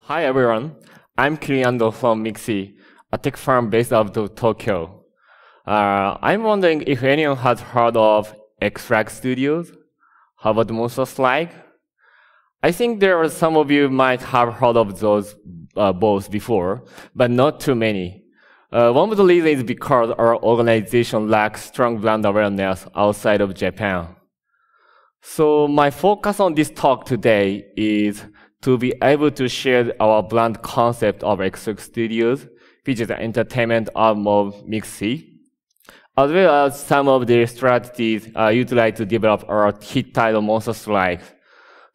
Hi everyone, I'm Kirin Ando from Mixi, a tech firm based out of Tokyo. I'm wondering if anyone has heard of XFLAG Studios. How about MonsterSlide? I think there are some of you might have heard of those both before, but not too many. One of the reasons is because our organization lacks strong brand awareness outside of Japan. So my focus on this talk today is to be able to share our brand concept of XFLAG Studios, which is the entertainment arm of Mixi, as well as some of the strategies utilized to develop our hit title MonsterSlide.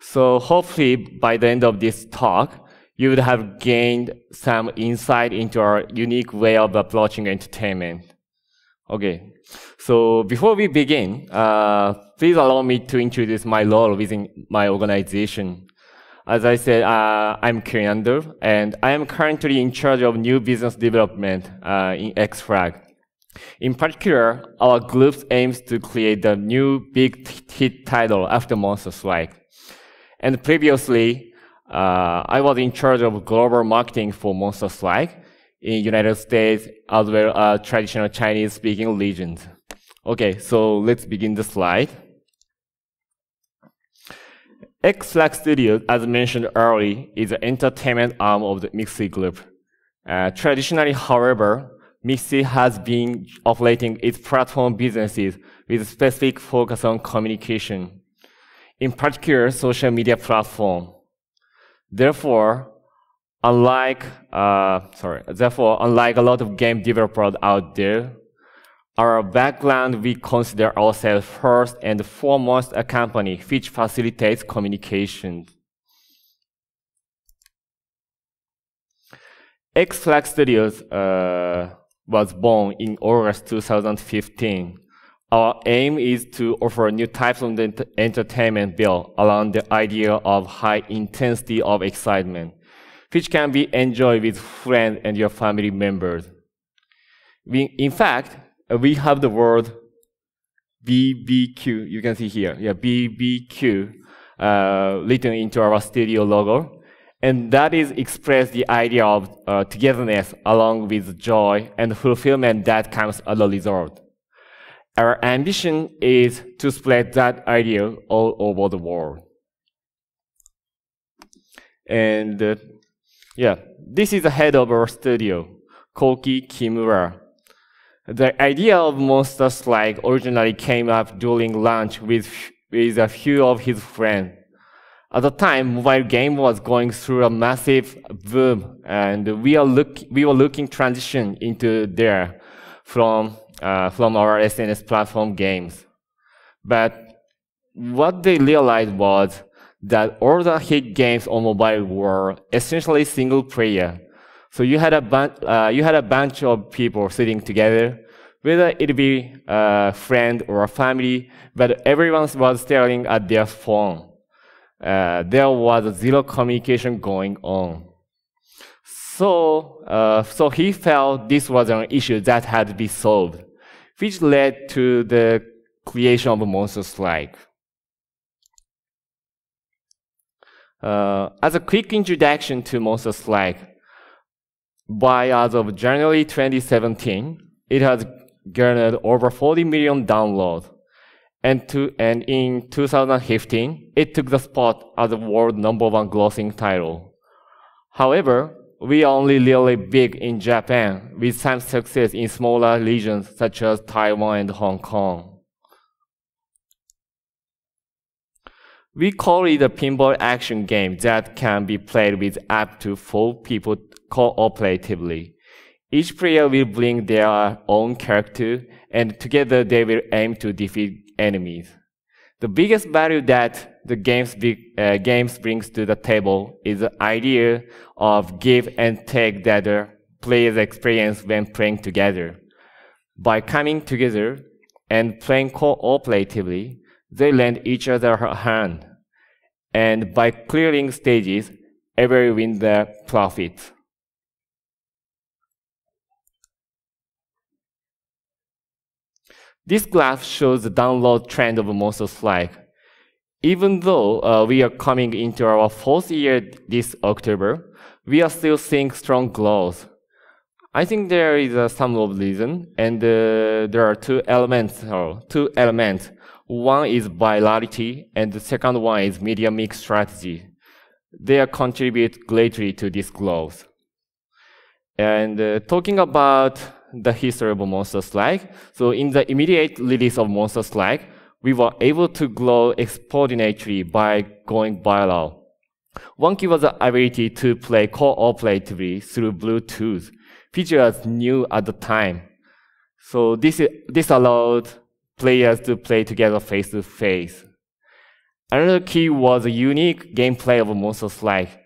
So hopefully by the end of this talk, you would have gained some insight into our unique way of approaching entertainment. Okay, so before we begin, please allow me to introduce my role within my organization. As I said, I'm Kirin Ando, and I am currently in charge of new business development in XFLAG. In particular, our group aims to create the new big hit title after MonsterSlide. And previously, I was in charge of global marketing for MonsterSlide in United States, as well as traditional Chinese-speaking regions. Okay, so let's begin the slide. XFLAG Studios, as mentioned earlier, is the entertainment arm of the Mixi Group. Traditionally, however, Mixi has been operating its platform businesses with a specific focus on communication, in particular, social media platform. Therefore, unlike a lot of game developers out there, our background, we consider ourselves first and foremost a company which facilitates communication. XFLAG Studios was born in August 2015. Our aim is to offer new types of entertainment built around the idea of high intensity of excitement, which can be enjoyed with friends and your family members. In fact, we have the word BBQ, you can see here, BBQ, written into our studio logo. And that is express the idea of togetherness along with joy and fulfillment that comes as a result. Our ambition is to spread that idea all over the world. And this is the head of our studio, Koki Kimura. The idea of MonsterSlide originally came up during lunch with a few of his friends. At the time, mobile game was going through a massive boom, and we were looking transition into there from our SNS platform games. But what they realized was that all the hit games on mobile were essentially single player. So you had a bunch of people sitting together, whether it be a friend or a family, but everyone was staring at their phone. There was zero communication going on. So he felt this was an issue that had to be solved, which led to the creation of MonsterSlide. As a quick introduction to MonsterSlide, as of January 2017, it has garnered over 40 million downloads. And in 2015, it took the spot as the world #1 grossing title. However, we are only really big in Japan, with some success in smaller regions such as Taiwan and Hong Kong. We call it a pinball action game that can be played with up to 4 people cooperatively. Each player will bring their own character, and together they will aim to defeat enemies. The biggest value that the games brings to the table is the idea of give and take that the players experience when playing together. By coming together and playing cooperatively, they lend each other a hand. And by clearing stages, everyone wins the profit. This graph shows the download trend of MonsterSlide. Even though we are coming into our 4th year this October, we are still seeing strong growth. I think there is some of reason, and there are two elements. One is virality, and the second one is media mix strategy. They contribute greatly to this growth. And talking about the history of Monster Strike, so in the immediate release of Monster Strike, we were able to grow exponentially by going viral. One key was the ability to play cooperatively through Bluetooth, which was new at the time. So this allowed players to play together face-to-face. Another key was the unique gameplay of Monster Strike,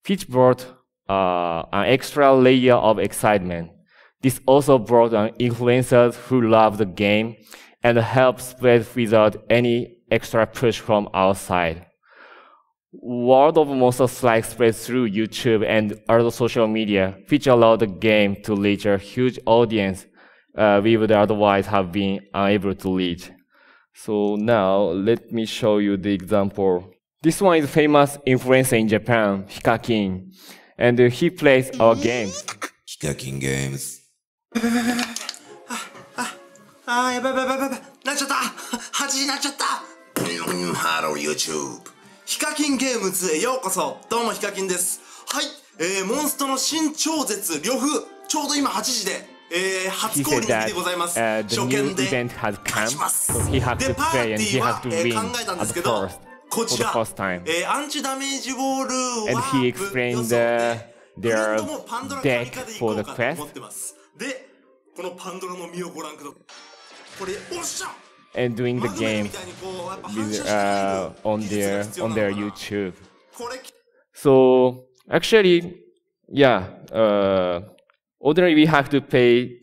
which brought an extra layer of excitement. This also brought influencers who love the game and helped spread without any extra push from outside. Word of Monster Strike spread through YouTube and other social media, which allowed the game to reach a huge audience we would otherwise have been unable to reach. So now, let me show you the example. This one is a famous influencer in Japan, Hikakin, and he plays our games. Hikakin games. やばいなっちゃった8時になっちゃったハロー YouTube ヒカキンゲームズへようこそどうもヒカキンですはい、モンストの新超絶呂布ちょうど今8時で、初降臨日でございます初見で勝ちますでパーティーは、考えたんですけどこちら、アンチダメージウォールは予想でフレンドもパンドラカミカでいこうかと思ってますでこのパンドラの実をご覧ください and doing the game on their YouTube. So actually, yeah, ordinarily we have to pay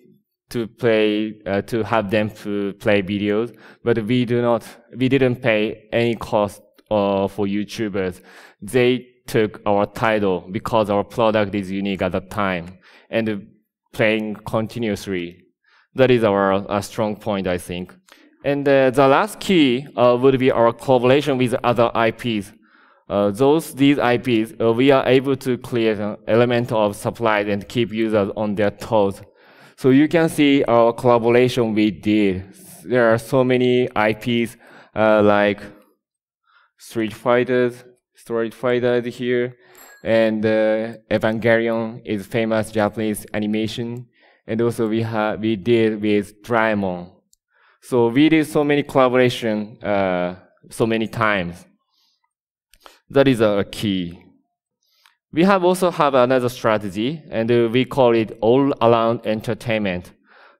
to have them to play videos, but we didn't pay any cost for YouTubers. They took our title because our product is unique at the time and playing continuously. That is our strong point, I think. And the last key would be our collaboration with other IPs. These IPs, we are able to create an element of supply and keep users on their toes. So you can see our collaboration we did. There are so many IPs like Street Fighter here, and Evangelion is famous Japanese animation. And also we did with Doraemon. So we did so many collaboration so many times. That is a key. We also have another strategy, and we call it all-around entertainment.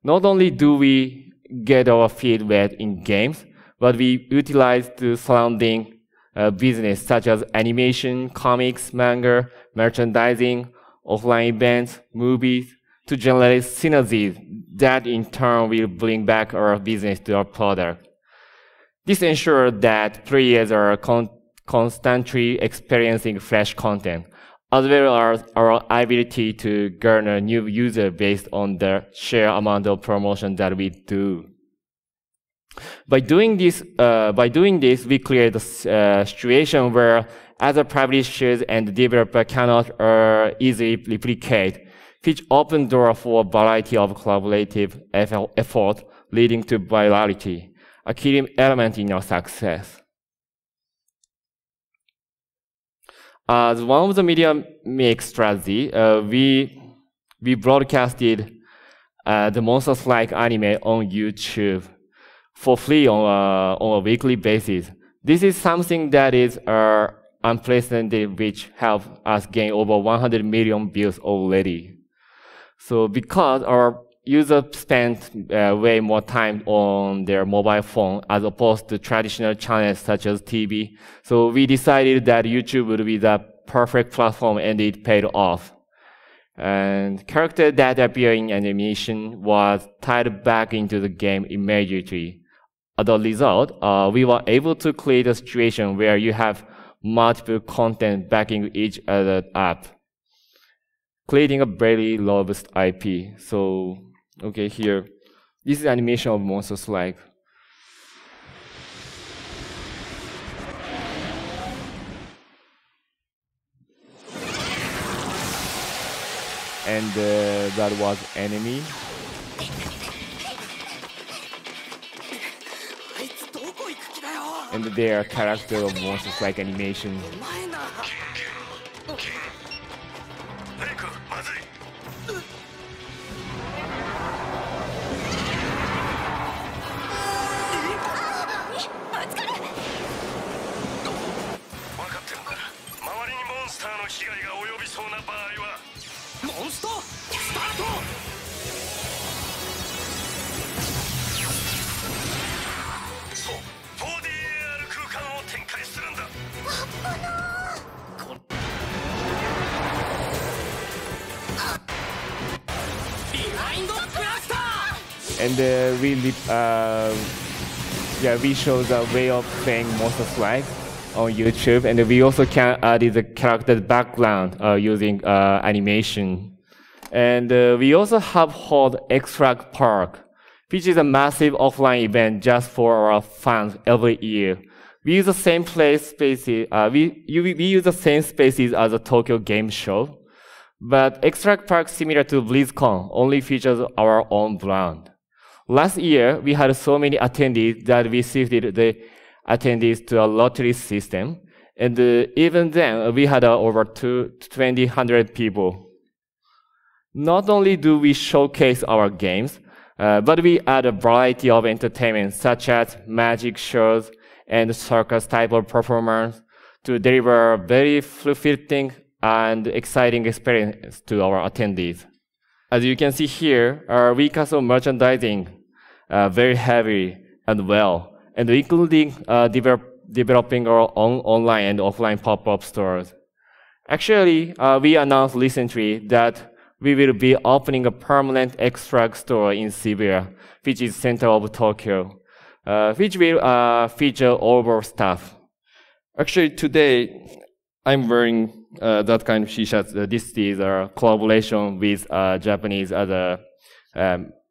Not only do we get our feet wet in games, but we utilize the surrounding business such as animation, comics, manga, merchandising, offline events, movies, to generate synergies that in turn will bring back our business to our product. This ensures that players are constantly experiencing fresh content, as well as our ability to garner new users based on the sheer amount of promotion that we do. By doing this, we create a situation where other publishers and developers cannot easily replicate, which opens doors for a variety of collaborative effort leading to virality, a key element in our success. As one of the media mix strategy, we broadcasted the Monster Strike anime on YouTube for free on a weekly basis. This is something that is unprecedented, which helped us gain over 100 million views already. So because our users spent way more time on their mobile phone as opposed to traditional channels such as TV, so we decided that YouTube would be the perfect platform, and it paid off. And characters that appear in animation was tied back into the game immediately. As a result, we were able to create a situation where you have multiple content backing each other up, creating a very robust IP. So, okay, here, this is animation of Monster Strike. and that was Enemy. And their character of monsters like animation. And we show the way of playing Monster XFLAG on YouTube, and we also can add the character's background using animation. And we also have held XFLAG Park, which is a massive offline event just for our fans every year. We use the same spaces. We use the same spaces as a Tokyo Game Show, but XFLAG Park, similar to BlizzCon, only features our own brand. Last year, we had so many attendees that we shifted the attendees to a lottery system. And even then, we had over 2,000 people. Not only do we showcase our games, but we add a variety of entertainment, such as magic shows and circus type of performance, to deliver very fulfilling and exciting experience to our attendees. As you can see here, we custom merchandising very heavy and well, and including developing our own online and offline pop-up stores. Actually, we announced recently that we will be opening a permanent XFLAG store in Shibuya, which is center of Tokyo, which will feature all of our staff. Actually, today, I'm wearing that kind of t-shirts. This is a collaboration with Japanese other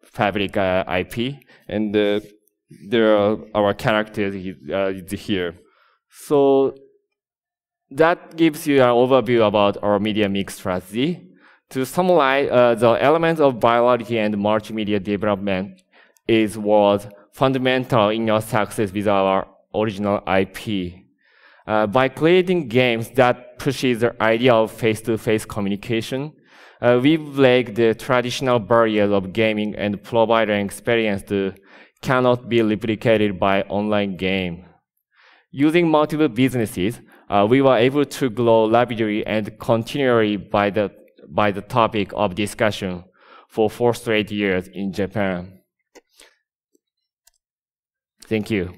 fabric IP, and there are our characters here. So that gives you an overview about our media mix strategy. To summarize, the elements of virality and multimedia development was fundamental in our success with our original IP. By creating games that pushes the idea of face-to-face communication, we break the traditional barriers of gaming and provide an experience that cannot be replicated by online game. Using multiple businesses, we were able to grow rapidly and continually by the topic of discussion for 4 straight years in Japan. Thank you.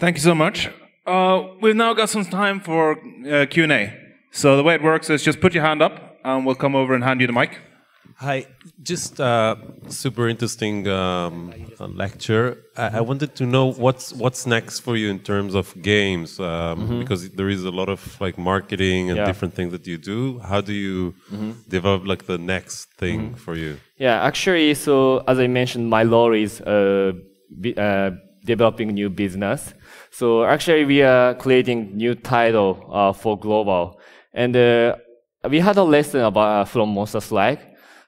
Thank you so much. We've now got some time for Q&A. So the way it works is just put your hand up, and we'll come over and hand you the mic. Hi, just super interesting lecture. I wanted to know what's next for you in terms of games, because there is a lot of like marketing and different things that you do. How do you develop like the next thing for you? Yeah, actually, so as I mentioned, my role is developing new business. So actually, we are creating new title for global, and we had a lesson about from Monster XFLAG.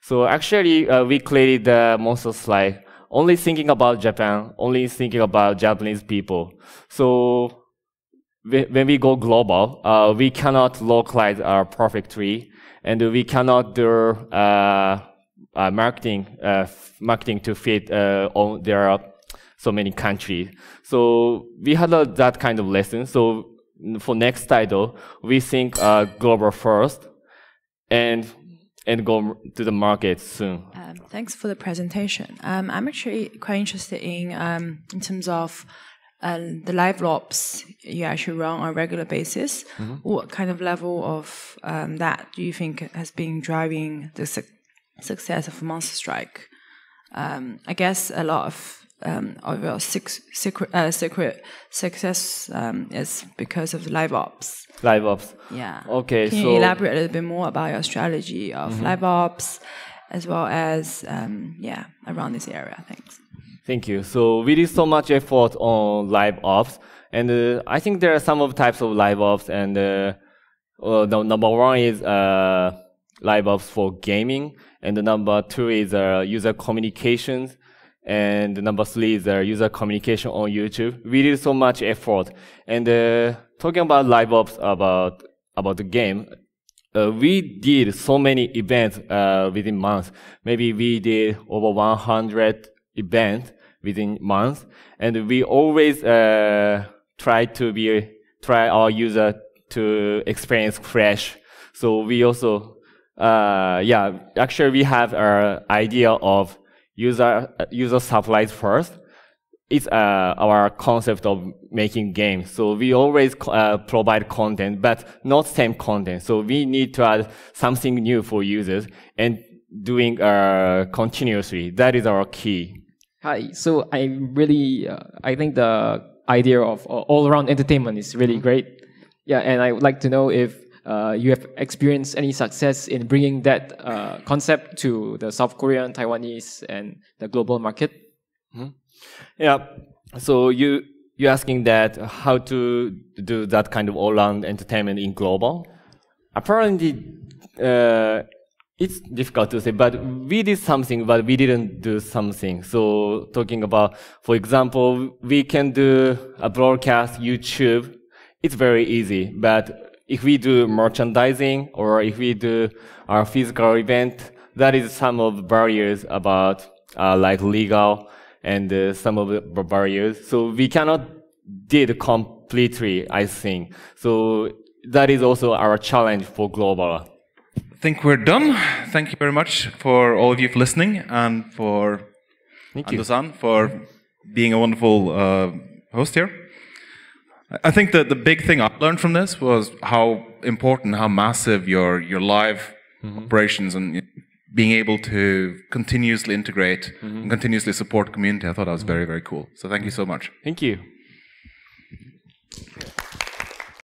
So actually, we created the Monster XFLAG only thinking about Japan, only thinking about Japanese people. So when we go global, we cannot localize our perfectly, and we cannot do marketing to fit on there are so many countries. So we had that kind of lesson. So for next title, we think global first, and go to the market soon. Thanks for the presentation. I'm actually quite interested in terms of the live ops you actually run on a regular basis. What kind of level of that do you think has been driving the success of Monster Strike? I guess a lot of your secret success is because of the live ops. Live ops. Yeah. Okay. Can you elaborate a little bit more about your strategy of live ops, as well as around this area? Thanks. Thank you. So we did so much effort on live ops, and I think there are some of types of live ops, and The number one is live ops for gaming, and the number two is user communications, and the number three is user communication on YouTube. We did so much effort, and talking about live ops about the game, we did so many events within months. Maybe we did over 100 events within months, and we always try our user to experience fresh. So we also, actually we have our idea of user supplies first. It's our concept of making games. So we always provide content, but not same content. So we need to add something new for users and doing continuously. That is our key. Hi. So I really, I think the idea of all-around entertainment is really great. Yeah, and I would like to know if you have experienced any success in bringing that concept to the South Korean, Taiwanese, and the global market. Yeah. So you're asking that how to do that kind of all-round entertainment in global? Apparently, it's difficult to say, but we did something, but we didn't do something. So talking about, for example, we can do a broadcast YouTube. It's very easy, but if we do merchandising or if we do our physical event, that is some of the barriers about like legal and some of the barriers. So we cannot did completely, I think. So that is also our challenge for global. I think we're done. Thank you very much for all of you for listening and for Ando-san for being a wonderful host here. I think that the big thing I learned from this was how important, how massive your live operations and being able to continuously integrate and continuously support the community. I thought that was very, very cool. So thank you so much. Thank you.